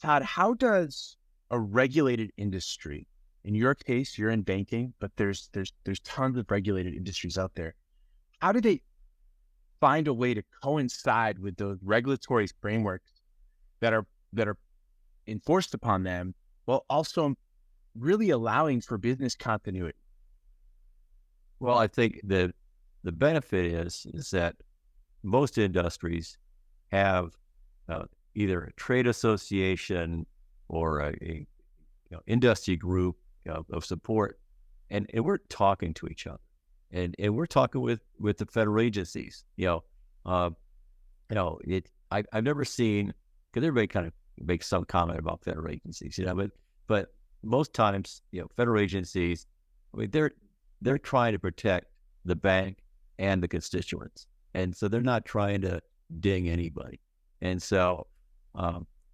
Todd, how does a regulated industry, in your case, you're in banking, but there's tons of regulated industries out there. How do they find a way to coincide with those regulatory frameworks that are enforced upon them, while also really allowing for business continuity? Well, I think the benefit is that most industries have either a trade association or a industry group of support, and we're talking to each other, and we're talking with the federal agencies. Uh, I've never seen, because everybody kind of makes some comment about federal agencies, but most times, federal agencies, I mean, they're trying to protect the bank and the constituents, and so they're not trying to ding anybody. And so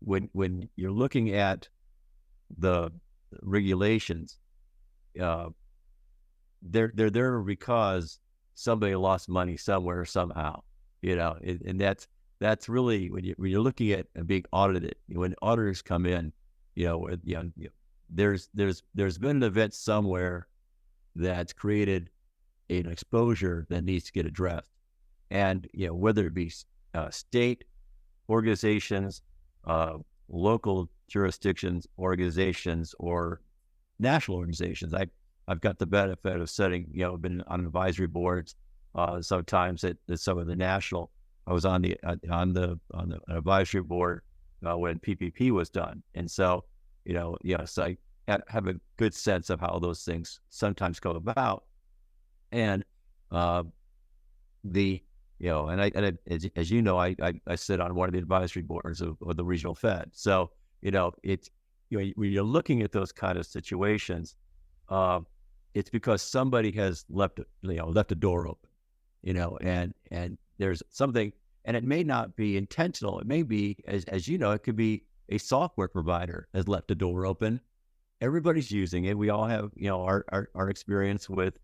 when you're looking at the regulations, uh, they're there because somebody lost money somewhere somehow, and that's really when you're looking at and being audited. When auditors come in, there's been an event somewhere that's created an exposure that needs to get addressed, and whether it be state organizations, uh, local jurisdictions, organizations, or national organizations. I've got the benefit of setting, been on advisory boards sometimes at some of the national. I was on the advisory board when PPP was done, and so so I have a good sense of how those things sometimes go about, and the as you know, I sit on one of the advisory boards of the regional Fed. So it's when you're looking at those kind of situations, it's because somebody has left a door open, and there's something, and it may not be intentional. It may be, as you know, it could be a software provider has left a door open. Everybody's using it. We all have our experience with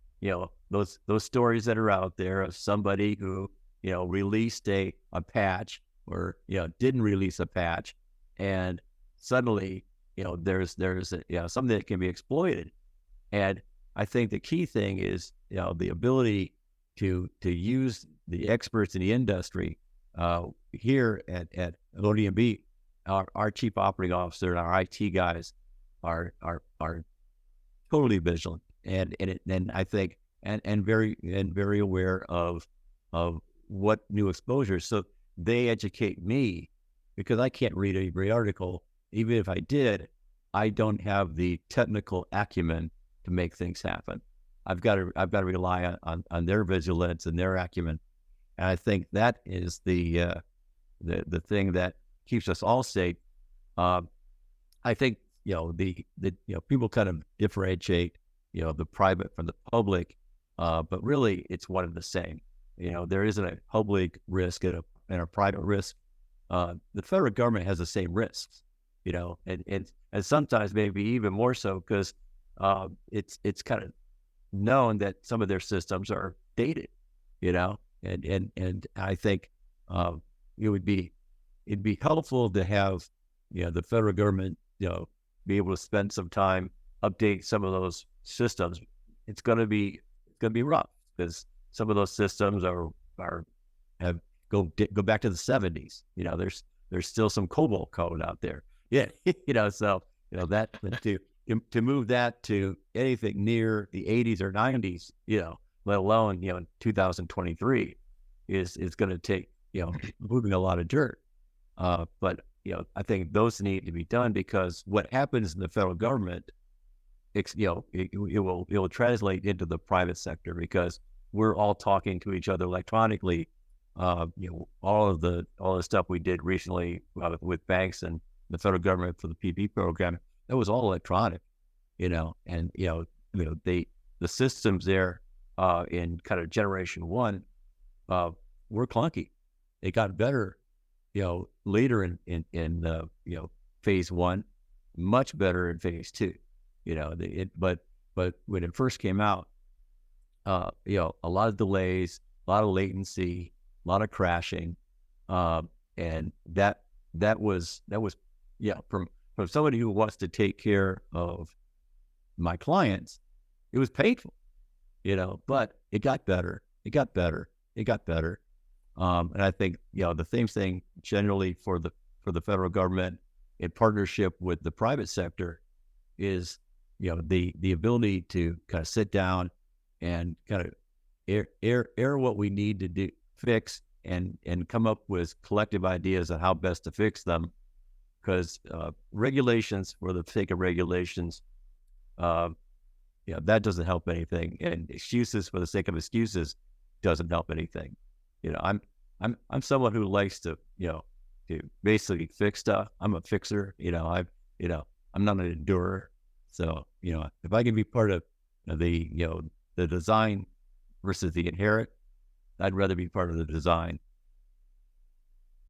those stories that are out there of somebody who released a patch, or didn't release a patch, and suddenly there's something that can be exploited. And I think the key thing is the ability to use the experts in the industry. Here at ODMB, our chief operating officer and our IT guys are totally vigilant, and I think and very aware of what new exposures. So they educate me, because I can't read every article. Even if I did, I don't have the technical acumen to make things happen. I've got to rely on their vigilance and their acumen, and I think that is the thing that keeps us all safe. I think the people kind of differentiate the private from the public, but really it's one and the same. There isn't a public risk and a private risk. The federal government has the same risks, and sometimes maybe even more so, because it's kind of known that some of their systems are dated, and I think it'd be helpful to have the federal government be able to spend some time update some of those systems. It's going to be rough, because some of those systems go back to the 70s. There's still some COBOL code out there. Yeah, so that to move that to anything near the 80s or 90s, let alone 2023, is going to take moving a lot of dirt. But I think those need to be done, because what happens in the federal government, it will translate into the private sector, because we're all talking to each other electronically. All the stuff we did recently with banks and the federal government for the PP program, that was all electronic, and the systems there in kind of generation one were clunky. It got better, later in phase one, much better in phase two. But when it first came out, a lot of delays, a lot of latency, a lot of crashing, and that was from somebody who wants to take care of my clients, it was painful, but it got better. It got better. It got better. And I think, the same thing generally for the federal government in partnership with the private sector is, the ability to kind of sit down and kind of air what we need to do, fix, and come up with collective ideas on how best to fix them. Because regulations for the sake of regulations, that doesn't help anything, and excuses for the sake of excuses doesn't help anything. I'm someone who likes to basically fix stuff. I'm a fixer. I'm not an endurer. So if I can be part of the design versus the inherit, I'd rather be part of the design.